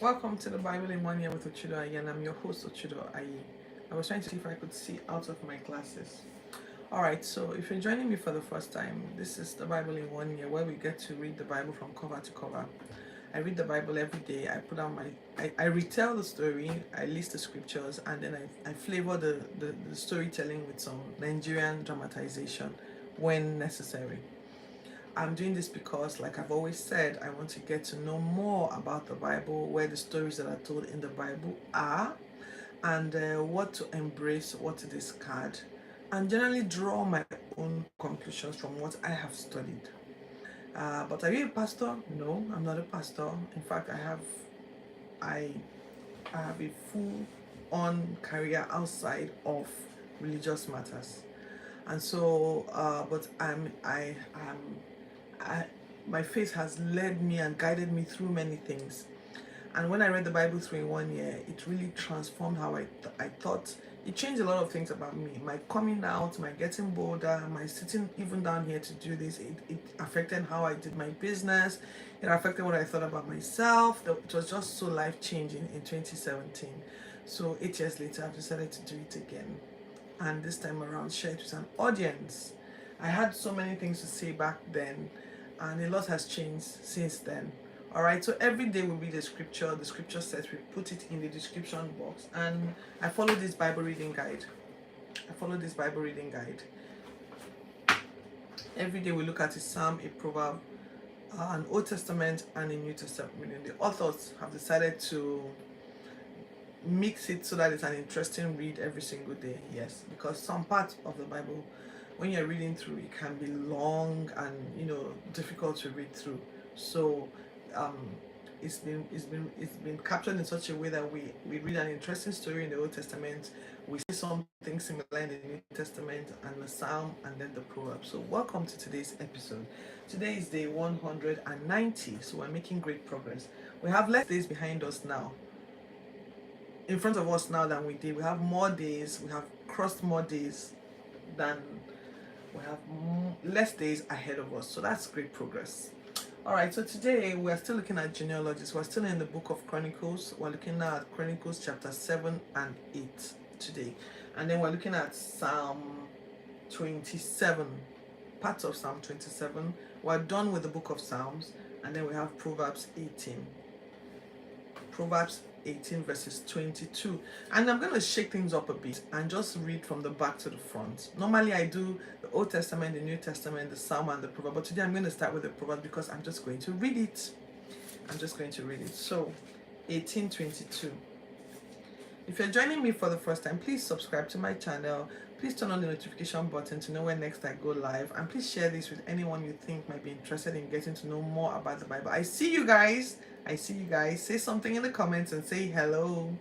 Welcome to the Bible in 1 Year with Ochido Ayi, and I'm your host Ochido Ayi. I was trying to see if I could see out of my glasses. Alright, so if you're joining me for the first time, this is the Bible in 1 year where we get to read the Bible from cover to cover. I read the Bible every day. I put out I retell the story, I list the scriptures, and then I flavor the storytelling with some Nigerian dramatization when necessary. I'm doing this because, like I've always said, I want to get to know more about the Bible, where the stories that are told in the Bible are, and what to embrace, what to discard, and generally draw my own conclusions from what I have studied. But are you a pastor? No, I'm not a pastor. In fact, I have a full-on career outside of religious matters, and so, but I, my faith has led me and guided me through many things. And when I read the Bible through in 1 year, it really transformed how I thought. It changed a lot of things about me. My coming out, my getting bolder, my sitting even down here to do this, it affected how I did my business. It affected what I thought about myself. It was just so life-changing in 2017. So 8 years later, I've decided to do it again. And this time around, share it with an audience. I had so many things to say back then, and a lot has changed since then. All right, so every day we read the scripture says we put it in the description box, and I follow this Bible reading guide. Every day we look at a psalm, a proverb, an Old Testament and a New Testament reading. The authors have decided to mix it so that it's an interesting read every single day. Yes, because some parts of the Bible, when you're reading through, it can be long and difficult to read through. So it's been captured in such a way that we read an interesting story in the Old Testament, we see something similar in the New Testament, and the Psalm, and then the Proverbs. So welcome to today's episode. Today is day 190, so we're making great progress. We have less days behind us now, in front of us now than we did. We have more days, we have crossed more days than we have less days ahead of us. So that's great progress. All right, so today we're still looking at genealogies. We're still in the book of Chronicles. We're looking at Chronicles chapter 7 and 8 today. And then we're looking at Psalm 27, parts of Psalm 27. We're done with the book of Psalms, and then we have Proverbs 18. Proverbs 18 verses 22, and I'm going to shake things up a bit and just read from the back to the front. Normally I do the Old Testament, the New Testament, the Psalm, and the Proverbs, but today I'm going to start with the Proverbs because I'm just going to read it. So 18:22. If you're joining me for the first time, please subscribe to my channel. Please turn on the notification button to know when next I go live, and please share this with anyone you think might be interested in getting to know more about the Bible. I see you guys. Say something in the comments and say hello,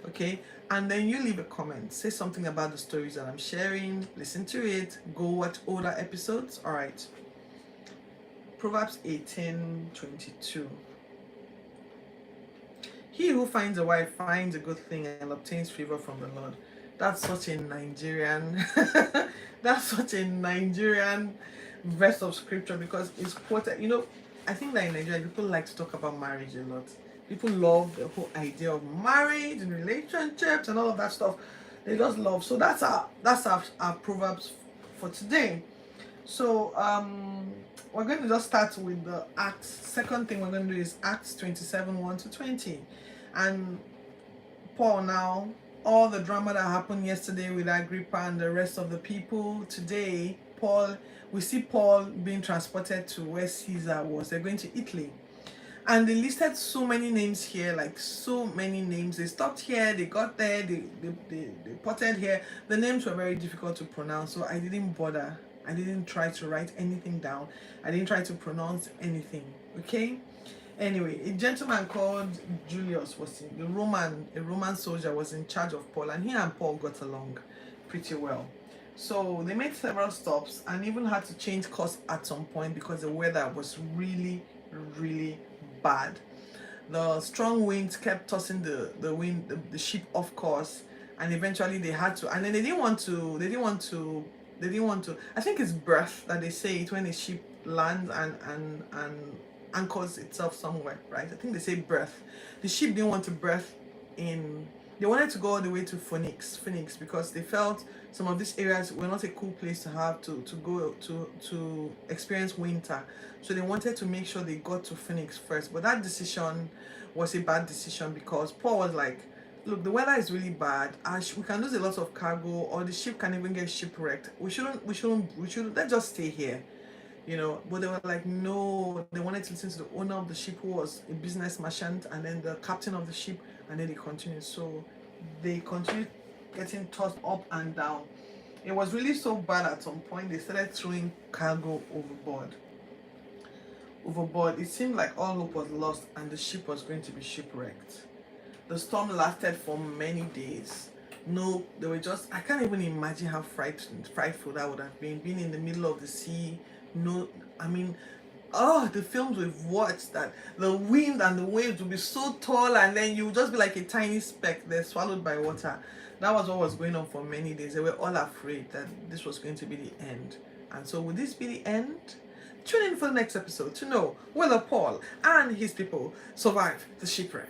okay? And then you leave a comment. Say something about the stories that I'm sharing. Listen to it. Go watch older episodes. All right. Proverbs 18:22. He who finds a wife finds a good thing and obtains favor from the Lord. That's such a Nigerian that's such a Nigerian verse of scripture, because it's quoted. I think that in Nigeria people like to talk about marriage a lot. People love the whole idea of marriage and relationships and all of that stuff. They just love. So that's our Proverbs for today. So we're going to just start with the Acts. Second thing we're going to do is Acts 27, 1 to 20. And Paul now, all the drama that happened yesterday with Agrippa and the rest of the people, today we see Paul being transported to where Caesar was. They're going to Italy. And they listed so many names here, like so many names. They stopped here, they got there, they potted here. The names were very difficult to pronounce, so I didn't bother. I didn't try to write anything down. I didn't try to pronounce anything, okay? Anyway, a gentleman called Julius was a Roman soldier was in charge of Paul, and he and Paul got along pretty well. So they made several stops and even had to change course at some point because the weather was really, really bad. The strong winds kept tossing the ship off course, and eventually they had to. And then they didn't want to. I think it's berth that they say it when a ship lands and anchors itself somewhere, right? I think they say birth. The ship didn't want to birth in, they wanted to go all the way to Phoenix, because they felt some of these areas were not a cool place to have to go to experience winter. So they wanted to make sure they got to Phoenix first. But that decision was a bad decision, because Paul was like, look, the weather is really bad. We can lose a lot of cargo, or the ship can even get shipwrecked. We shouldn't, let's just stay here, you know. But they were like, no, they wanted to listen to the owner of the ship, who was a business merchant, and then the captain of the ship, and then they continued. So they continued getting tossed up and down. It was really so bad at some point they started throwing cargo overboard. It seemed like all hope was lost and the ship was going to be shipwrecked. The storm lasted for many days. No, they were just, I can't even imagine how frightful that would have been, being in the middle of the sea. No, I mean, oh, the films we've watched, that the wind and the waves would be so tall, and then you would just be like a tiny speck there swallowed by water. That was what was going on for many days. They were all afraid that this was going to be the end. And so, would this be the end? Tune in for the next episode to know whether Paul and his people survived the shipwreck.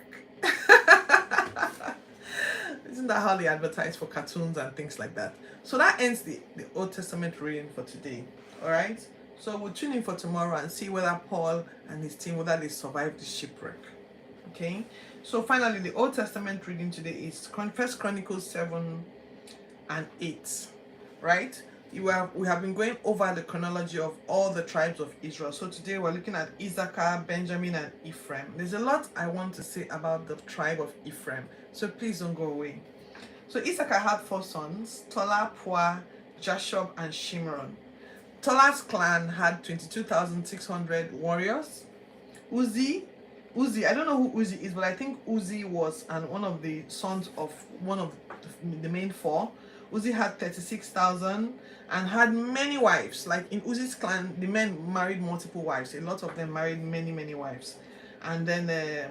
Isn't that how they advertise for cartoons and things like that? So that ends the Old Testament reading for today. Alright? So we'll tune in for tomorrow and see whether Paul and his team, whether they survived the shipwreck. Okay? So finally, the Old Testament reading today is 1 Chronicles 7 and 8. Right? We have been going over the chronology of all the tribes of Israel. So today we're looking at Issachar, Benjamin, and Ephraim. There's a lot I want to say about the tribe of Ephraim, so please don't go away. So Issachar had 4 sons, Tola, Puah, Jashub, and Shimron. Tola's clan had 22,600 warriors. Uzi, I don't know who Uzi is, but I think Uzi was one of the sons of one of the main 4. Uzi had 36,000 and had many wives. Like in Uzi's clan, the men married multiple wives. A lot of them married many wives. And then they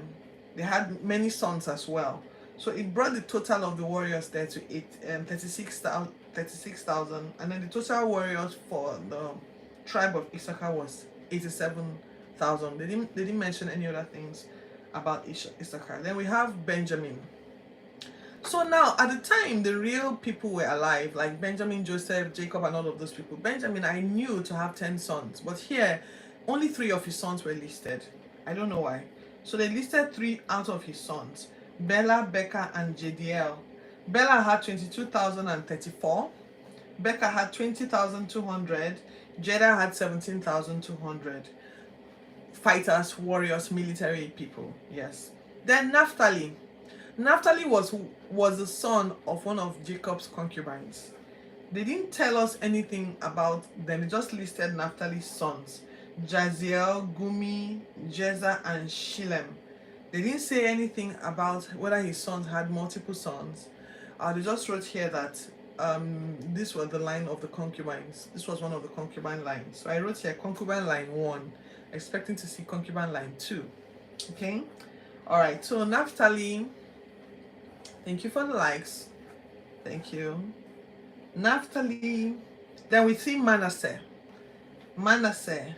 had many sons as well. So it brought the total of the warriors there to 36,000. And then the total warriors for the tribe of Issachar was 87,000. They didn't mention any other things about Issachar. Then we have Benjamin. So now, at the time, the real people were alive, like Benjamin, Joseph, Jacob, and all of those people. Benjamin, I knew to have 10 sons, but here, only 3 of his sons were listed. I don't know why. So they listed 3 out of his sons, Bela, Becca, and Jediel. Bela had 22,034. Becca had 20,200. Jediel had 17,200. Fighters, warriors, military people, yes. Then Naphtali. Naphtali was the son of one of Jacob's concubines. They didn't tell us anything about them. They just listed Naphtali's sons, Jaziel, Gumi, Jeza, and Shilem. They didn't say anything about whether his sons had multiple sons. They just wrote here that this was the line of the concubines. This was one of the concubine lines. So I wrote here concubine line 1, expecting to see concubine line 2. Okay? Alright, so Naphtali. Thank you for the likes. Thank you. Naphtali. Then we see Manasseh. Manasseh.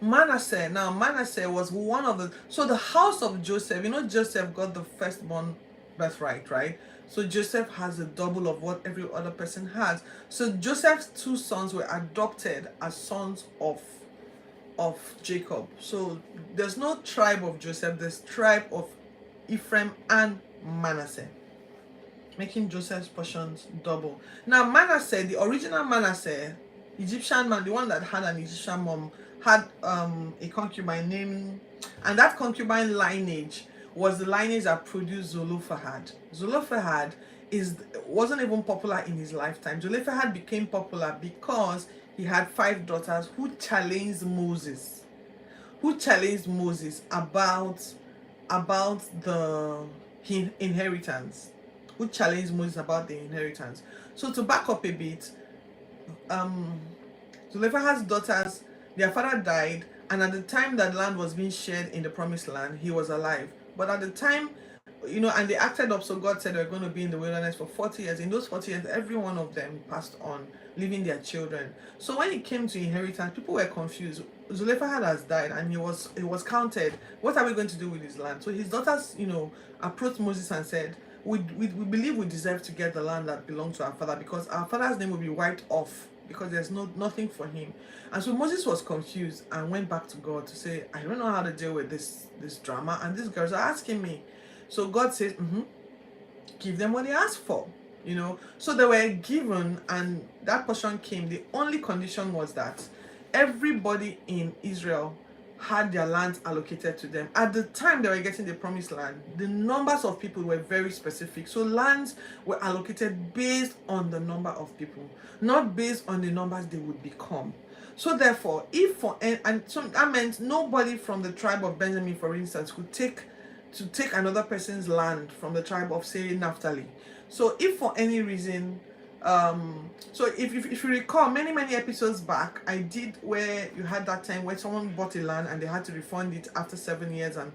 Now, Manasseh was one of the... So the house of Joseph, you know, Joseph got the firstborn birthright, right? So Joseph has a double of what every other person has. So Joseph's 2 sons were adopted as sons of Jacob. So there's no tribe of Joseph. There's tribe of Ephraim and Manasseh, making Joseph's portions double. Now Manasseh, the original Manasseh, Egyptian man, the one that had an Egyptian mom, had a concubine named, and that concubine lineage was the lineage that produced Zelophehad. Zelophehad wasn't even popular in his lifetime. Zelophehad became popular because he had 5 daughters who challenged Moses about the inheritance. So to back up a bit, Zelophehad's daughters, their father died, and at the time that land was being shared in the promised land, he was alive. But at the time and they acted up. So God said they're going to be in the wilderness for 40 years. In those 40 years, every one of them passed on, leaving their children. So when it came to inheritance, people were confused. Zelophehad has died, and he was counted. What are we going to do with his land? So his daughters, approached Moses and said, we believe we deserve to get the land that belongs to our father, because our father's name will be wiped off, because there's nothing for him. And so Moses was confused and went back to God to say, I don't know how to deal with this drama, and these girls are asking me. So God says, give them what they asked for. So they were given, and that portion came. The only condition was that everybody in Israel had their lands allocated to them. At the time they were getting the promised land, the numbers of people were very specific. So lands were allocated based on the number of people, not based on the numbers they would become. So therefore, so that meant nobody from the tribe of Benjamin, for instance, could take another person's land from the tribe of, say, Naphtali. So if for any reason, so if you recall, many episodes back, I did where you had that time where someone bought a land and they had to refund it after 7 years and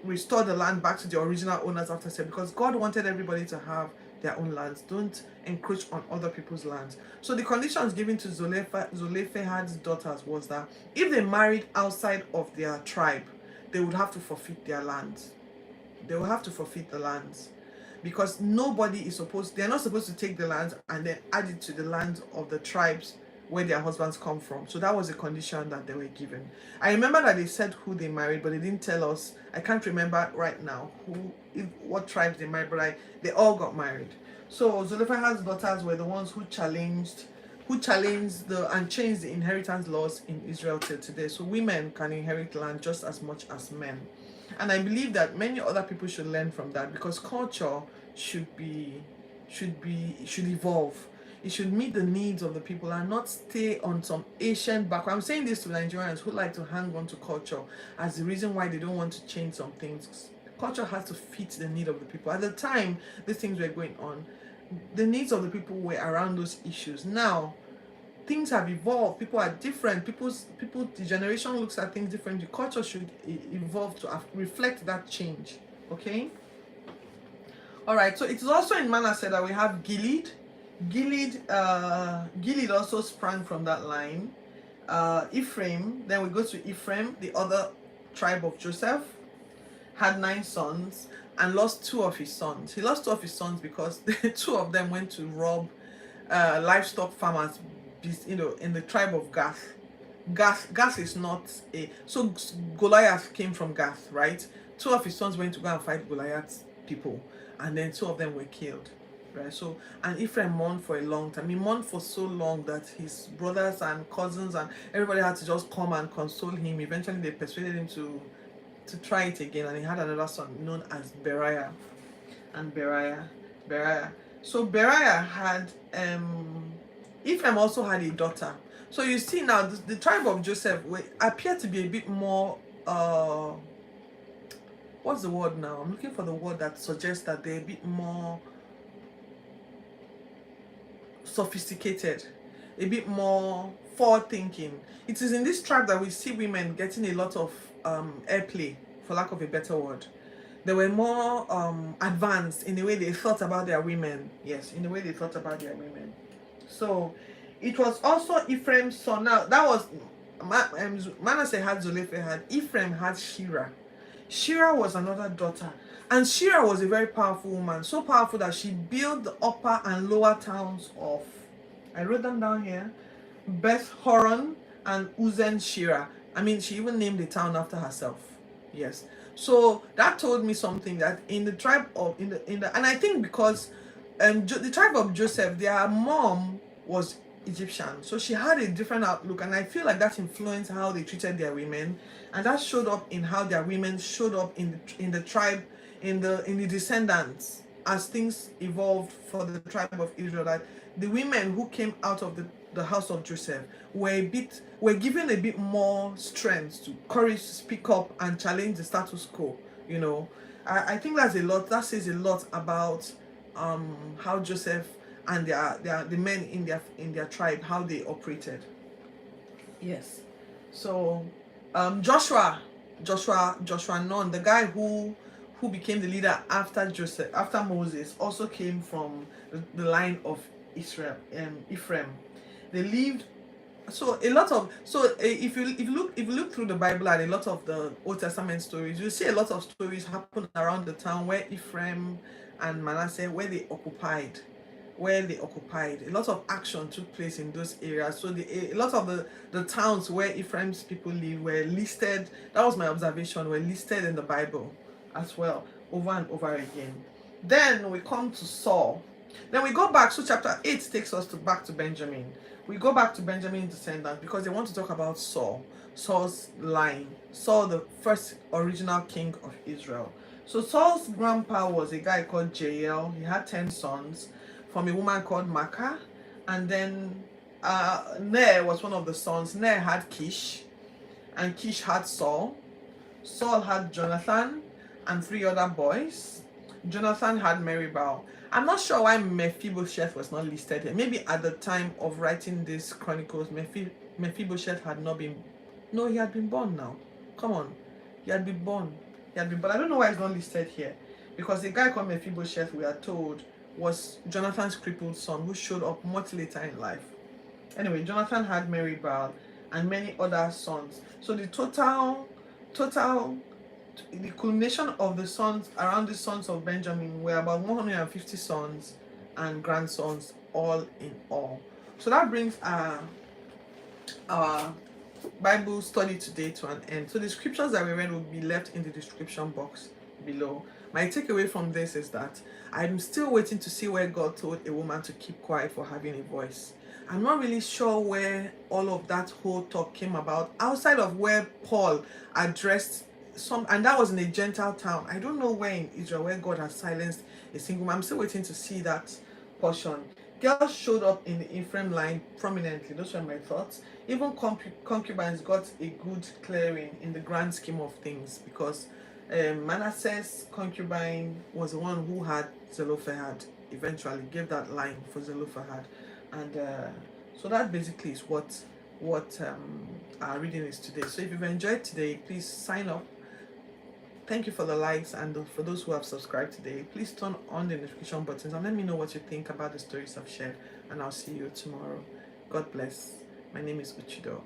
restore the land back to the original owners after 7, because God wanted everybody to have their own lands. Don't encroach on other people's lands. So the conditions given to Zelophehad's daughters was that if they married outside of their tribe, they would have to forfeit their lands. They will have to forfeit the lands, because they're not supposed to take the lands and then add it to the lands of the tribes where their husbands come from. So that was a condition that they were given. I remember that they said who they married, but they didn't tell us. I can't remember right now what tribes they married, but they all got married. So Zelophehad's daughters were the ones who challenged and changed the inheritance laws in Israel till today. So women can inherit land just as much as men. And I believe that many other people should learn from that, because culture should evolve. It should meet the needs of the people and not stay on some ancient background. I'm saying this to Nigerians who like to hang on to culture as the reason why they don't want to change some things. Culture has to fit the need of the people. At the time these things were going on, the needs of the people were around those issues. Now things have evolved. People are different. The generation looks at things differently. Culture should evolve to reflect that change. Okay. All right. So it is also in Manasseh that we have Gilead. Gilead also sprang from that line. Ephraim. Then we go to Ephraim, the other tribe of Joseph, had 9 sons and lost 2 of his sons. He lost 2 of his sons because 2 of them went to rob livestock farmers, in the tribe of Gath. Gath is not so Goliath came from Gath, right? 2 of his sons went to go and fight Goliath's people, and then 2 of them were killed, right? So, and Ephraim mourned for a long time. He mourned for so long that his brothers and cousins and everybody had to just come and console him. Eventually they persuaded him to try it again, and he had another son known as Beriah. So Beriah had Ephraim also had a daughter. So you see now, the tribe of Joseph appear to be a bit more, what's the word now? I'm looking for the word that suggests that they're a bit more sophisticated, a bit more forward thinking. It is in this tribe that we see women getting a lot of airplay, for lack of a better word. They were more advanced in the way they thought about their women. Yes, in the way they thought about their women. So it was also Ephraim's son. Now that was Manasseh had Zelophehad. Ephraim had Shira. Shira was another daughter, and Shira was a very powerful woman, so powerful that she built the upper and lower towns of, I wrote them down here, Beth Horon and Uzen Shira. I mean, she even named the town after herself. Yes. So that told me something, that in the tribe of and I think because the tribe of Joseph, their mom was Egyptian, so she had a different outlook, and I feel like that influenced how they treated their women, and that showed up in how their women showed up in the tribe, in the descendants, as things evolved for the tribe of Israel. That the women who came out of the house of Joseph were given a bit more strength, to courage to speak up and challenge the status quo. I think that says a lot about how Joseph and the men in their tribe, how they operated. Yes. So Joshua Nun, the guy who who became the leader after Joseph, after Moses, also came from the line of Israel, Ephraim. They lived. So a lot of, if you look through the Bible and a lot of the Old Testament stories, you see a lot of stories happen around the town where Ephraim and Manasseh, where they occupied. A lot of action took place in those areas. So a lot of the towns where Ephraim's people live were listed. That was my observation. Were listed in the Bible as well, over and over again. Then we come to Saul. Then we go back. So chapter 8 takes us back to Benjamin. We go back to Benjamin's descendants because they want to talk about Saul, Saul's line, Saul, the first original king of Israel. So Saul's grandpa was a guy called Jael. He had 10 sons from a woman called Makkah. And then Ner was one of the sons. Ner had Kish, and Kish had Saul. Saul had Jonathan and 3 other boys. Jonathan had Meribal. I'm not sure why Mephibosheth was not listed here. Maybe at the time of writing this Chronicles, Mephibosheth had not been... No, he had been born now. Come on. He had been born. I don't know why he's not listed here. Because the guy called Mephibosheth, we are told, was Jonathan's crippled son who showed up much later in life. Anyway, Jonathan had Meribal and many other sons. So the the culmination of the sons around the sons of Benjamin were about 150 sons and grandsons, all in all. So that brings our Bible study today to an end. So the scriptures that we read will be left in the description box below. My takeaway from this is that I'm still waiting to see where God told a woman to keep quiet for having a voice. I'm not really sure where all of that whole talk came about, outside of where Paul addressed some, and that was in a Gentile town. I don't know where in Israel where God has silenced a single man. I'm still waiting to see that portion. Girls showed up in the Ephraim line prominently. Those were my thoughts. Even concubines got a good clearing in the grand scheme of things, because Manasseh's concubine was the one who had Zelophehad, eventually gave that line for Zelophehad. And so that basically is what our reading is today. So if you've enjoyed today, please sign up. Thank you for the likes, and for those who have subscribed today, please turn on the notification buttons and let me know what you think about the stories I've shared, and I'll see you tomorrow. God bless. My name is Uchido.